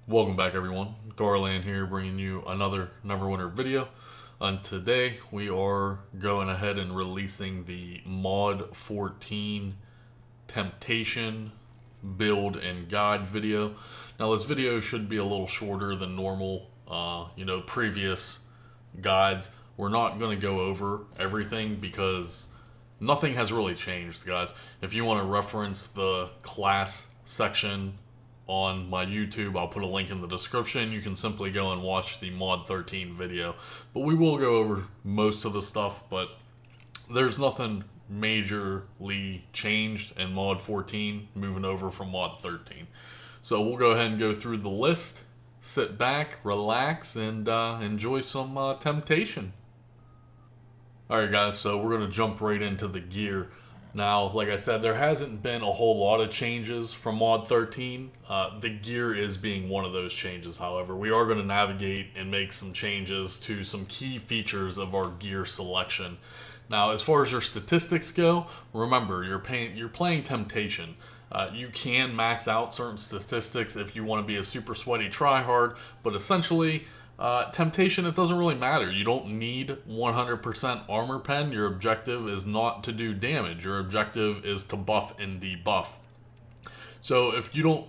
Welcome back everyone, Garland here bringing you another Neverwinter video. And today we are going ahead and releasing the Mod 14 Temptation build and guide video. Now this video should be a little shorter than normal, previous guides. We're not going to go over everything because nothing has really changed, guys. If you want to reference the class section on my YouTube, I'll put a link in the description. You can simply go and watch the Mod 13 video. But we will go over most of the stuff, but there's nothing majorly changed in Mod 14 moving over from Mod 13. So we'll go ahead and go through the list, sit back, relax, and enjoy some Temptation. Alright guys, so we're going to jump right into the gear. Now, like I said, there hasn't been a whole lot of changes from Mod 13. The gear is being one of those changes, however. We are going to navigate and make some changes to some key features of our gear selection. Now, as far as your statistics go, remember, you're playing Temptation. You can max out certain statistics if you want to be a super sweaty tryhard, but essentially, Temptation, it doesn't really matter. You don't need 100% armor pen. Your objective is not to do damage. Your objective is to buff and debuff. So if you don't,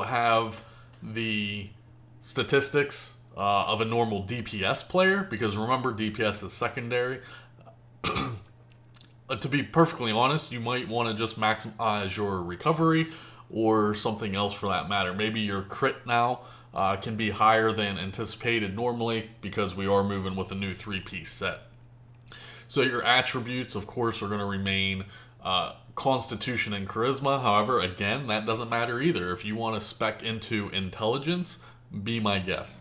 have the statistics of a normal DPS player, because remember DPS is secondary, to be perfectly honest, you might want to just maximize your recovery or something else for that matter. Maybe your crit now can be higher than anticipated normally because we are moving with a new 3-piece set. So your attributes, of course, are going to remain Constitution and Charisma. However, again, that doesn't matter either. If you want to spec into Intelligence, be my guest.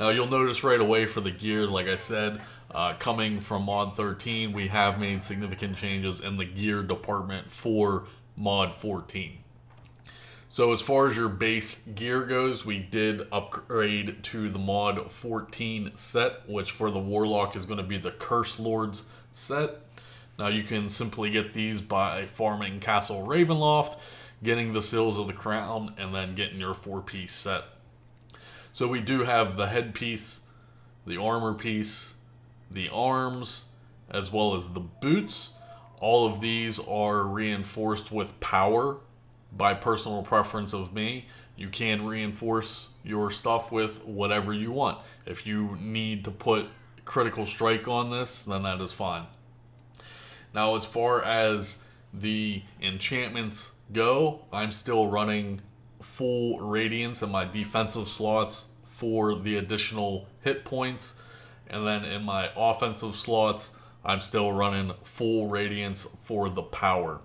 Now, you'll notice right away for the gear, like I said, coming from Mod 13, we have made significant changes in the gear department for Mod 14. So as far as your base gear goes, we did upgrade to the Mod 14 set, which for the Warlock is going to be the Curse Lords set. Now you can simply get these by farming Castle Ravenloft, getting the Seals of the Crown, and then getting your 4-piece set. So we do have the headpiece, the armor piece, the arms, as well as the boots. All of these are reinforced with power. By personal preference of me, you can reinforce your stuff with whatever you want. If you need to put critical strike on this, then that is fine. Now, as far as the enchantments go, I'm still running full radiance in my defensive slots for the additional hit points. And then in my offensive slots, I'm still running full radiance for the power.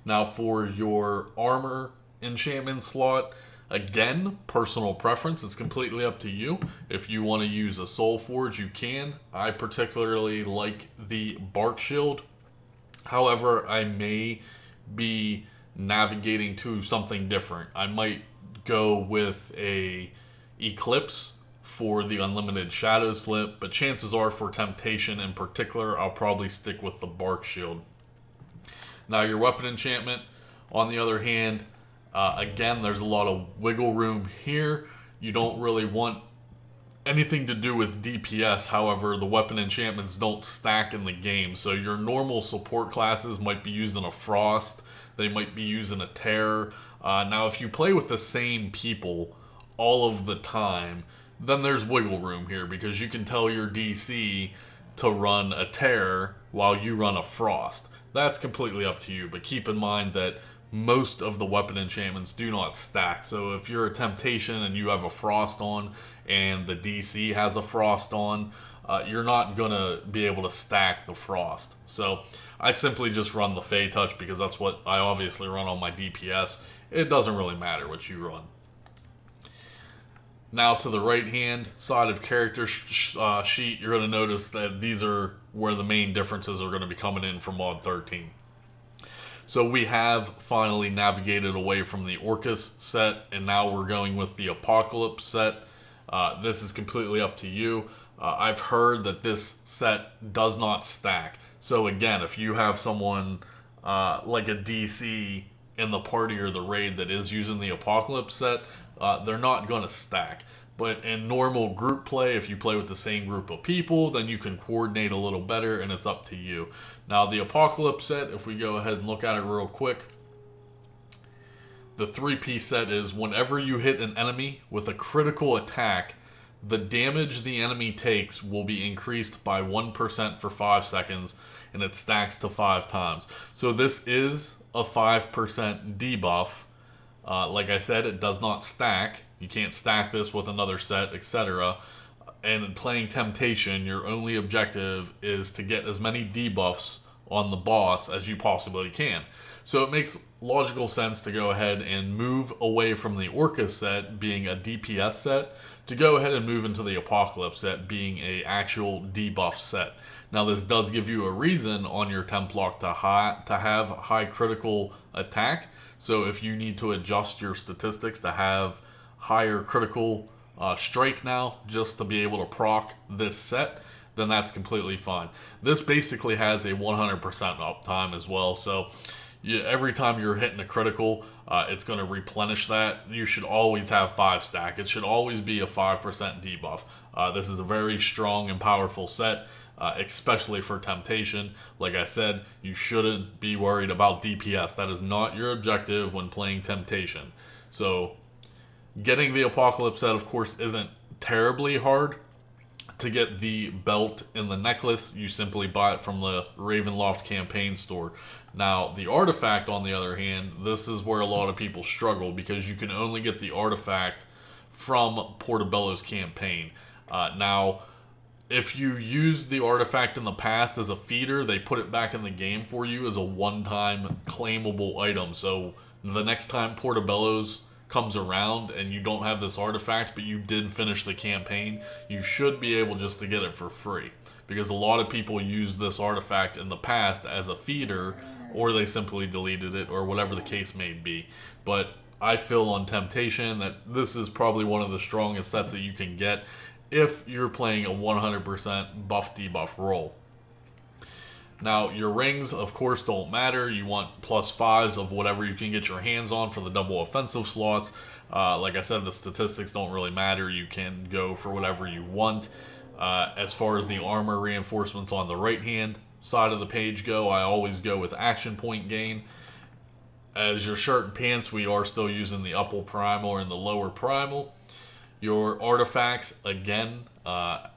Now for your armor enchantment slot, again, personal preference. It's completely up to you. If you want to use a Soul Forge, you can. I particularly like the Bark Shield. However, I may be navigating to something different. I might go with a Eclipse for the unlimited Shadow Slip, but chances are for Temptation in particular, I'll probably stick with the Bark Shield. Now your weapon enchantment, on the other hand, again, there's a lot of wiggle room here. You don't really want anything to do with DPS. However, the weapon enchantments don't stack in the game. So your normal support classes might be using a Frost. They might be using a Terror. Now, if you play with the same people all of the time, then there's wiggle room here because you can tell your DC to run a Terror while you run a Frost. That's completely up to you, but keep in mind that most of the weapon enchantments do not stack. So if you're a Temptation and you have a Frost on and the DC has a Frost on, you're not going to be able to stack the Frost. So I simply just run the Fey Touch because that's what I obviously run on my DPS. It doesn't really matter what you run. Now to the right hand side of character sheet, you're going to notice that these are where the main differences are going to be coming in from Mod 13. So we have finally navigated away from the Orcus set, and now we're going with the Apocalypse set. This is completely up to you. I've heard that this set does not stack. So again, if you have someone like a DC in the party or the raid that is using the Apocalypse set, they're not going to stack. But in normal group play, if you play with the same group of people, then you can coordinate a little better, and it's up to you. Now, the Apocalypse set, if we go ahead and look at it real quick, the 3-piece set is whenever you hit an enemy with a critical attack, the damage the enemy takes will be increased by 1% for 5 seconds, and it stacks to 5 times. So this is a 5% debuff. Like I said, it does not stack. You can't stack this with another set, etc. And in playing Temptation, your only objective is to get as many debuffs on the boss as you possibly can. So it makes logical sense to go ahead and move away from the Orca set being a DPS set to go ahead and move into the Apocalypse set being a actual debuff set. Now this does give you a reason on your Templock to have high critical attack. So if you need to adjust your statistics to have higher critical strike now just to be able to proc this set, then that's completely fine. This basically has a 100% uptime as well, so every time you're hitting a critical, it's going to replenish that. You should always have 5 stack. It should always be a 5% debuff. This is a very strong and powerful set, especially for Temptation. Like I said, you shouldn't be worried about DPS. That is not your objective when playing Temptation. So getting the Apocalypse set, of course, isn't terribly hard. To get the belt and the necklace, you simply buy it from the Ravenloft campaign store. Now, the artifact, on the other hand, this is where a lot of people struggle because you can only get the artifact from Portobello's campaign. Now, if you use the artifact in the past as a feeder, they put it back in the game for you as a one-time claimable item. So the next time Portobello's comes around and you don't have this artifact, but you did finish the campaign, you should be able just to get it for free. Because a lot of people use this artifact in the past as a feeder, or they simply deleted it, or whatever the case may be. But I feel on Temptation that this is probably one of the strongest sets that you can get if you're playing a 100% buff debuff role. Now, your rings, of course, don't matter. You want +5s of whatever you can get your hands on for the double offensive slots. Like I said, the statistics don't really matter. You can go for whatever you want. As far as the armor reinforcements on the right-hand side of the page go, I always go with action point gain. As your shirt and pants, we are still using the upper primal and the lower primal. Your artifacts, again,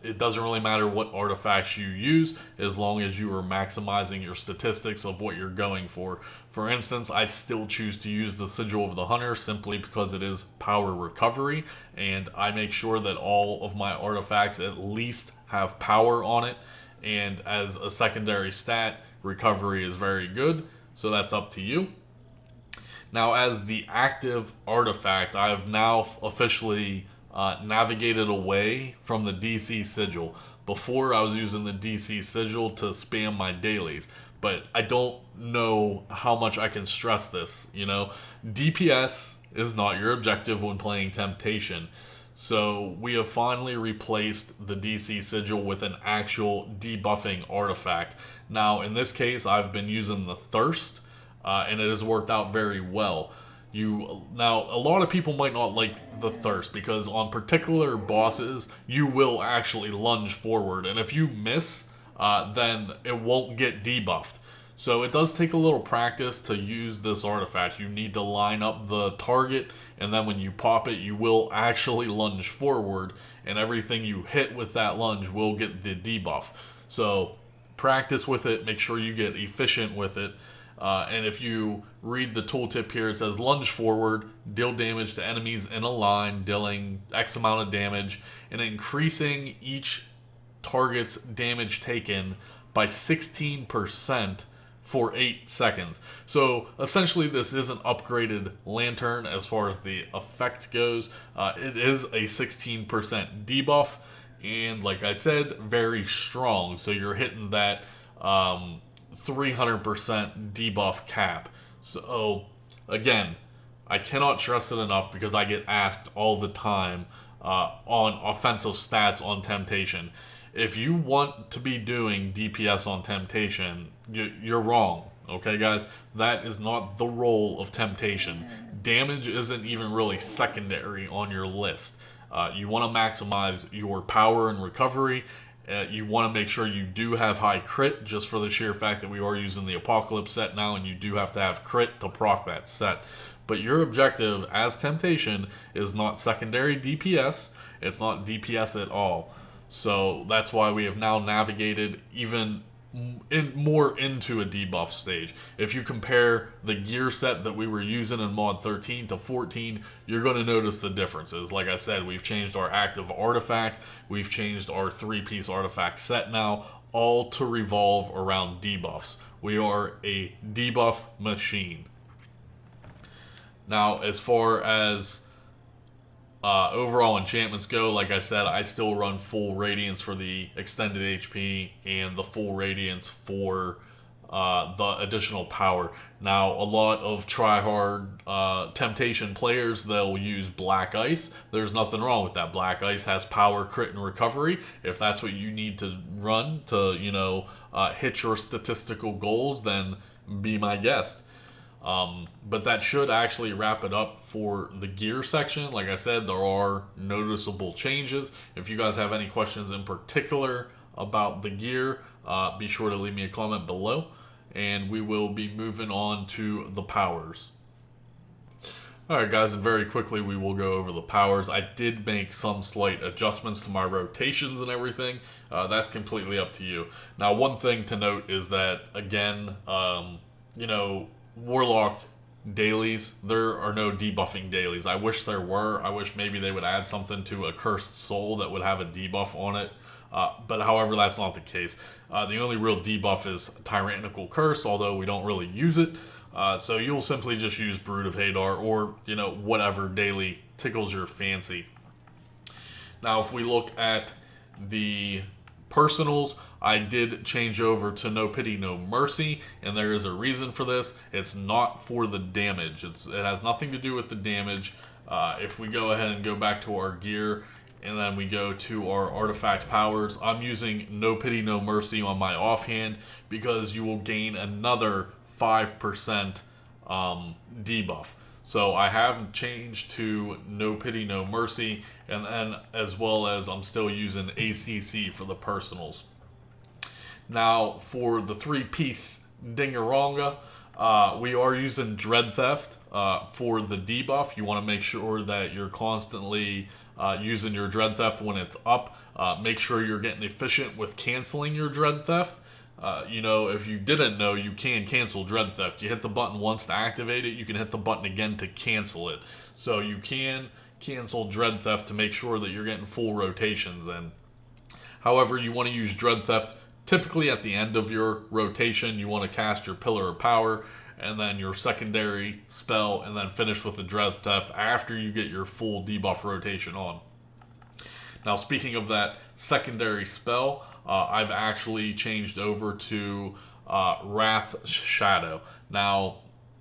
it doesn't really matter what artifacts you use as long as you are maximizing your statistics of what you're going for. For instance, I still choose to use the Sigil of the Hunter simply because it is power recovery, and I make sure that all of my artifacts at least have power on it, and as a secondary stat, recovery is very good, so that's up to you. Now, as the active artifact, I have now officially navigated away from the DC Sigil. Before, I was using the DC Sigil to spam my dailies, but I don't know how much I can stress this, you know? DPS is not your objective when playing Temptation, so we have finally replaced the DC Sigil with an actual debuffing artifact. Now, in this case, I've been using the Thirst, and it has worked out very well. Now, a lot of people might not like the Thirst because on particular bosses, you will actually lunge forward, and if you miss, then it won't get debuffed. So it does take a little practice to use this artifact. You need to line up the target, and then when you pop it, you will actually lunge forward, and everything you hit with that lunge will get the debuff. So practice with it, make sure you get efficient with it. And if you read the tooltip here, it says lunge forward, deal damage to enemies in a line, dealing X amount of damage, and increasing each target's damage taken by 16% for 8 seconds. So essentially this is an upgraded lantern as far as the effect goes. It is a 16% debuff, and like I said, very strong. So you're hitting that 300% debuff cap. So again, I cannot stress it enough because I get asked all the time on offensive stats on Temptation. If you want to be doing DPS on Temptation, you're wrong. Okay, guys? That is not the role of Temptation. damage isn't even really secondary on your list. You want to maximize your power and recovery. You want to make sure you do have high crit, just for the sheer fact that we are using the Apocalypse set now, and you do have to have crit to proc that set. But your objective as Temptation is not secondary DPS, it's not DPS at all. So that's why we have now navigated even more into a debuff stage. If you compare the gear set that we were using in mod 13 to 14, you're going to notice the differences. Like I said, we've changed our active artifact, we've changed our 3-piece artifact set now, all to revolve around debuffs. We are a debuff machine. Now, as far as overall enchantments go, like I said, I still run full radiance for the extended HP and the full radiance for the additional power. Now, a lot of try-hard Temptation players, they'll use Black Ice. There's nothing wrong with that. Black Ice has power, crit, and recovery. If that's what you need to run to, hit your statistical goals, then be my guest. But that should actually wrap it up for the gear section. Like I said, there are noticeable changes. If you guys have any questions in particular about the gear, be sure to leave me a comment below, and we will be moving on to the powers. Alright guys, and very quickly we will go over the powers. I did make some slight adjustments to my rotations and everything. That's completely up to you. Now, one thing to note is that, again, Warlock dailies, there are no debuffing dailies. I wish there were. I wish maybe they would add something to a Cursed Soul that would have a debuff on it. But however, that's not the case. The only real debuff is Tyrannical Curse, although we don't really use it. So you'll simply just use Brood of Hadar or, whatever daily tickles your fancy. Now, if we look at the personals, I did change over to No Pity, No Mercy, and there is a reason for this. It's not for the damage. It has nothing to do with the damage. If we go ahead and go back to our gear, and then we go to our artifact powers, I'm using No Pity, No Mercy on my offhand because you will gain another 5% debuff. So I have changed to No Pity, No Mercy, and then as well as I'm still using ACC for the personals. Now, for the 3-piece Dingaronga, we are using Dread Theft for the debuff. You want to make sure that you're constantly using your Dread Theft when it's up. Make sure you're getting efficient with canceling your Dread Theft. If you didn't know, you can cancel Dread Theft. You hit the button once to activate it, you can hit the button again to cancel it. So you can cancel Dread Theft to make sure that you're getting full rotations in. However, you want to use Dread Theft typically at the end of your rotation. You want to cast your Pillar of Power and then your secondary spell, and then finish with the Dread Theft after you get your full debuff rotation on. Now, speaking of that secondary spell, I've actually changed over to Wrath Shadow. Now,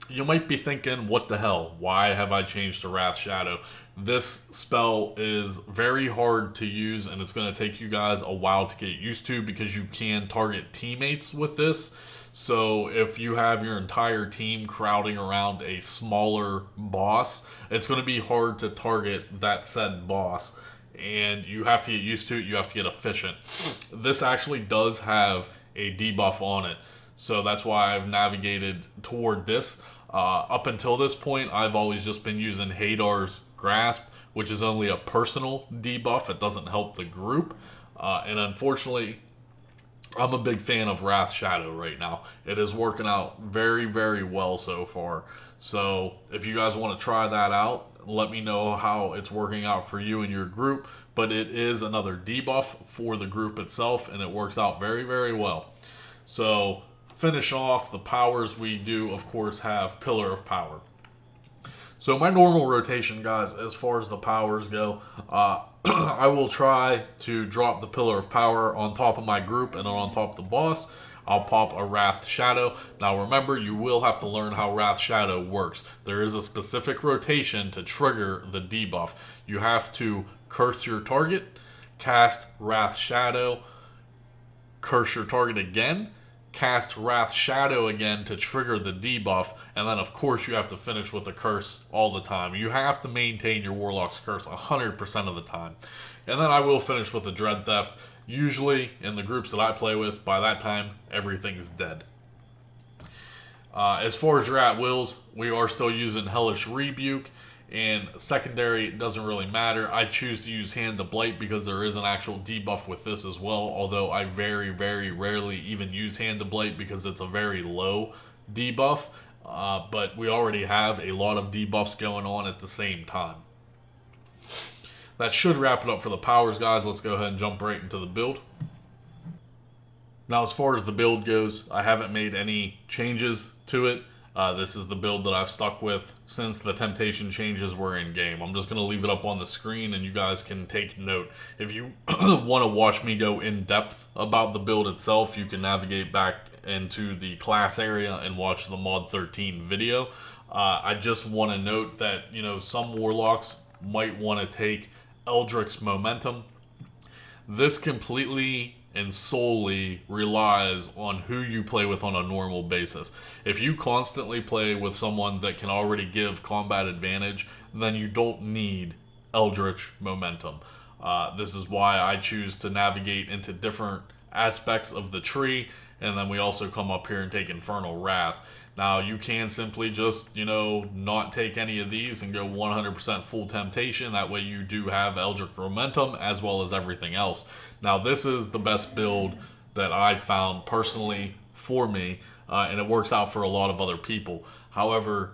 you might be thinking, what the hell? Why have I changed to Wrath Shadow? This spell is very hard to use, and it's going to take you guys a while to get used to because you can target teammates with this. So if you have your entire team crowding around a smaller boss, it's going to be hard to target that said boss. And you have to get used to it, you have to get efficient. This actually does have a debuff on it, so that's why I've navigated toward this. Up until this point, I've always just been using Hadar's Grasp, which is only a personal debuff. It doesn't help the group. And unfortunately, I'm a big fan of Wrath Shadow right now. It is working out very, very well so far. So if you guys want to try that out, let me know how it's working out for you and your group. But it is another debuff for the group itself, and it works out very, very well. So finish off the powers, we do, of course, have Pillar of Power. So my normal rotation, guys, as far as the powers go, I will try to drop the Pillar of Power on top of my group and on top of the boss. I'll pop a Wrath Shadow. Now remember, you will have to learn how Wrath Shadow works. There is a specific rotation to trigger the debuff. You have to curse your target, cast Wrath Shadow, curse your target again, cast Wrath Shadow again to trigger the debuff, and then of course you have to finish with a curse all the time. You have to maintain your Warlock's curse 100% of the time. And then I will finish with a Dread Theft. Usually in the groups that I play with, by that time everything's dead. As far as your at-wills, we are still using Hellish Rebuke, and secondary, it doesn't really matter. I choose to use Hand of Blight because there is an actual debuff with this as well, although I very, very rarely even use Hand of Blight because it's a very low debuff, but we already have a lot of debuffs going on at the same time. That should wrap it up for the powers, guys. Let's go ahead and jump right into the build. Now, as far as the build goes, I haven't made any changes to it. This is the build that I've stuck with since the temptation changes were in game. I'm just going to leave it up on the screen and you guys can take note. If you want to watch me go in depth about the build itself, you can navigate back into the class area and watch the Mod 13 video. I just want to note that, you know, some Warlocks might want to take Eldrick's Momentum. This completely and solely relies on who you play with on a normal basis. If you constantly play with someone that can already give combat advantage, then you don't need Eldritch Momentum. This is why I choose to navigate into different aspects of the tree, and then we also come up here and take Infernal Wrath. Now, you can simply just, you know, not take any of these and go 100% full temptation. That way you do have Eldritch Momentum as well as everything else. Now, this is the best build that I found personally for me, and it works out for a lot of other people. However,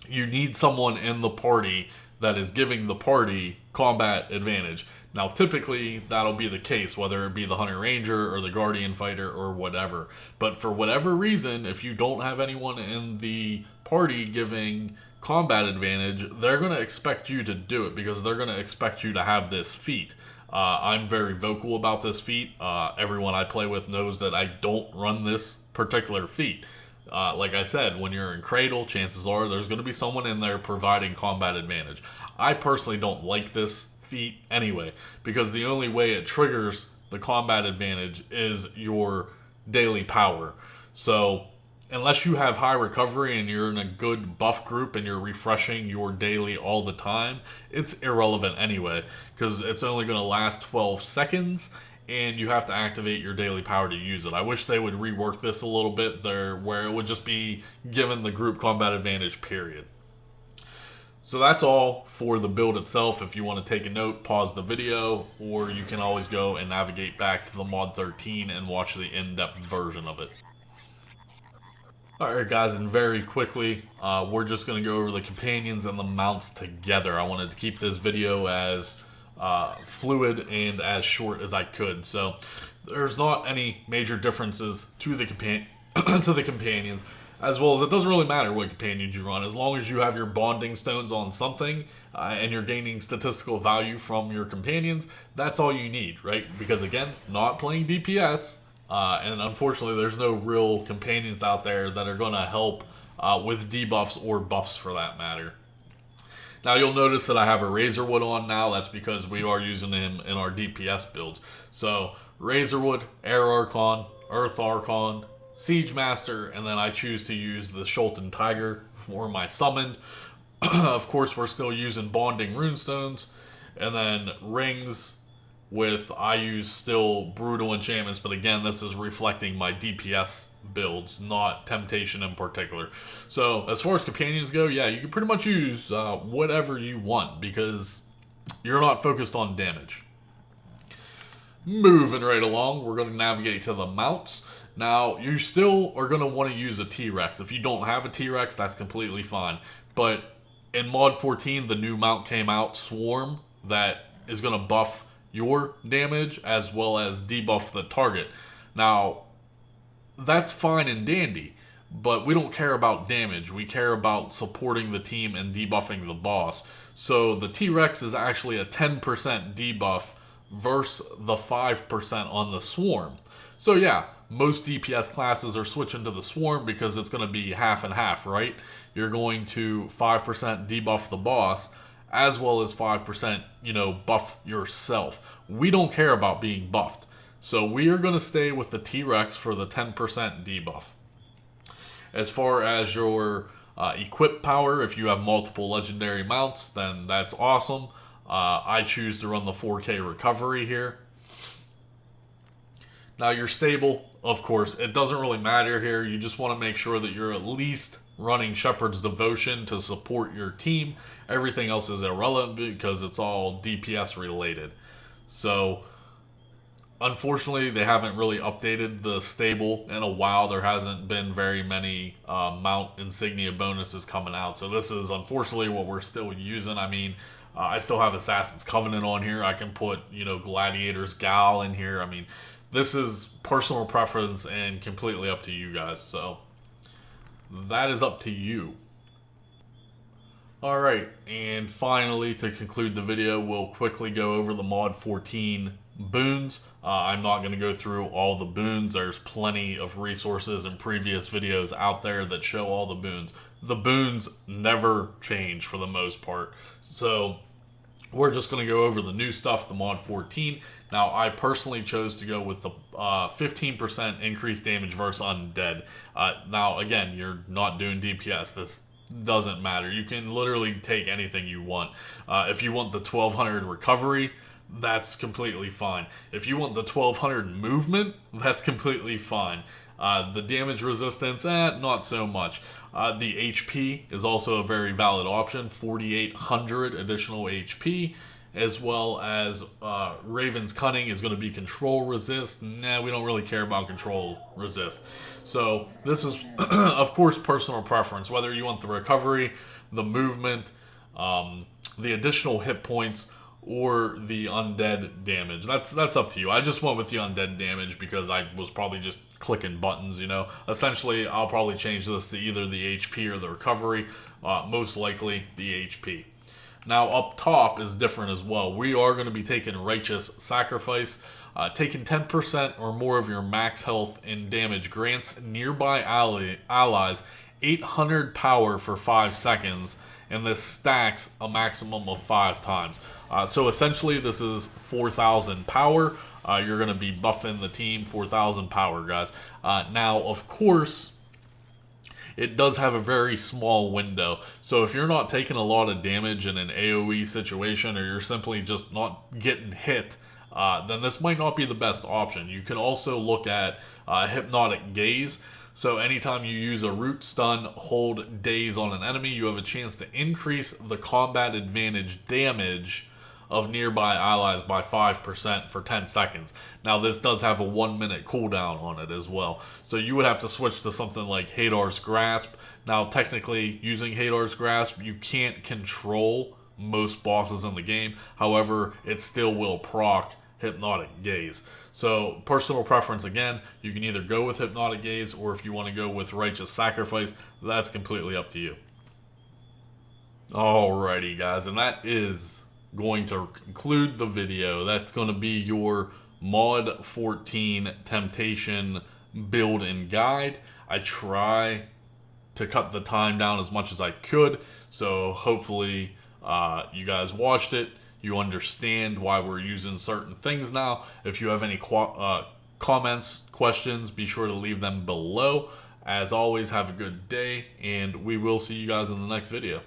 you need someone in the party that is giving the party combat advantage. Now, typically, that'll be the case, whether it be the Hunter Ranger or the Guardian Fighter or whatever. But for whatever reason, if you don't have anyone in the party giving combat advantage, they're going to expect you to do it because they're going to expect you to have this feat. I'm very vocal about this feat. Everyone I play with knows that I don't run this particular feat. Like I said, when you're in Cradle, chances are there's going to be someone in there providing combat advantage. I personally don't like this feat anyway, because the only way it triggers the combat advantage is your daily power. So unless you have high recovery and you're in a good buff group and you're refreshing your daily all the time, it's irrelevant anyway, because it's only going to last 12 seconds and you have to activate your daily power to use it. I wish they would rework this a little bit there, where it would just be given the group combat advantage, period. So that's all for the build itself. If you want to take a note, pause the video, or you can always go and navigate back to the Mod 13 and watch the in-depth version of it. Alright guys, and very quickly, we're just going to go over the companions and the mounts together. I wanted to keep this video as fluid and as short as I could. So there's not any major differences to the companions. As well as it doesn't really matter what companions you run, as long as you have your bonding stones on something and you're gaining statistical value from your companions, that's all you need, right? Because again, not playing DPS, and unfortunately there's no real companions out there that are going to help with debuffs or buffs for that matter. Now you'll notice that I have a Razorwood on now. That's because we are using him in our DPS builds. So Razorwood, Air Archon, Earth Archon, Siege Master, and then I choose to use the Shulton Tiger for my summoned. Of course, we're still using Bonding Runestones, and then Rings with, I use still Brutal Enchantments, but again, this is reflecting my DPS builds, not Temptation in particular. So, as far as companions go, yeah, you can pretty much use whatever you want, because you're not focused on damage. Moving right along, we're going to navigate to the mounts. Now, you still are going to want to use a T-Rex. If you don't have a T-Rex, that's completely fine. But in Mod 14, the new mount came out, Swarm, that is going to buff your damage as well as debuff the target. Now, that's fine and dandy, but we don't care about damage. We care about supporting the team and debuffing the boss. So the T-Rex is actually a 10% debuff versus the 5% on the Swarm. So yeah, most DPS classes are switching to the Swarm because it's going to be half and half, right? You're going to 5% debuff the boss as well as 5%, you know, buff yourself. We don't care about being buffed. So we are going to stay with the T-Rex for the 10% debuff. As far as your equip power, if you have multiple legendary mounts, then that's awesome. I choose to run the 4K recovery here. Now your stable, of course, it doesn't really matter here. You just want to make sure that you're at least running Shepherd's Devotion to support your team. Everything else is irrelevant because it's all DPS related. So unfortunately, they haven't really updated the stable in a while. There hasn't been very many mount insignia bonuses coming out. So this is unfortunately what we're still using. I mean, I still have Assassin's Covenant on here. I can put, Gladiator's Gal in here. I mean, this is personal preference and completely up to you guys. So that is up to you. Alright, and finally, to conclude the video, we'll quickly go over the Mod 14 boons. I'm not going to go through all the boons. There's plenty of resources and previous videos out there that show all the boons. The boons never change for the most part. So we're just going to go over the new stuff, the Mod 14. Now, I personally chose to go with the 15% increased damage versus Undead. Now, again, you're not doing DPS. This doesn't matter. You can literally take anything you want. If you want the 1200 recovery, that's completely fine. If you want the 1200 movement, that's completely fine. The damage resistance, not so much. The HP is also a very valid option, 4800 additional HP, as well as Raven's Cunning is going to be control resist. Nah, we don't really care about control resist. So this is, of course, personal preference, whether you want the recovery, the movement, the additional hit points, or the undead damage. That's up to you. I just went with the undead damage because I was probably just clicking buttons, Essentially, I'll probably change this to either the HP or the recovery, most likely the HP. Now, up top is different as well. We are going to be taking Righteous Sacrifice. Taking 10% or more of your max health and damage grants nearby allies 800 power for 5 seconds, and this stacks a maximum of 5 times. So essentially, this is 4,000 power. You're going to be buffing the team 4,000 power, guys. Now, of course, it does have a very small window. So if you're not taking a lot of damage in an AoE situation, or you're simply just not getting hit, then this might not be the best option. You can also look at Hypnotic Gaze. So anytime you use a root stun, hold daze on an enemy, you have a chance to increase the combat advantage damage of nearby allies by 5% for 10 seconds. Now this does have a 1-minute cooldown on it as well. So you would have to switch to something like Hadar's Grasp. Now technically, using Hadar's Grasp, you can't control most bosses in the game. However, it still will proc Hypnotic Gaze. So personal preference again, you can either go with Hypnotic Gaze, or if you want to go with Righteous Sacrifice, that's completely up to you. Alrighty guys, and that is going to conclude the video. That's going to be your Mod 14 Temptation build and guide. I try to cut the time down as much as I could, so hopefully you guys watched it. You understand why we're using certain things now. If you have any comments, questions, be sure to leave them below. As always, have a good day, and we will see you guys in the next video.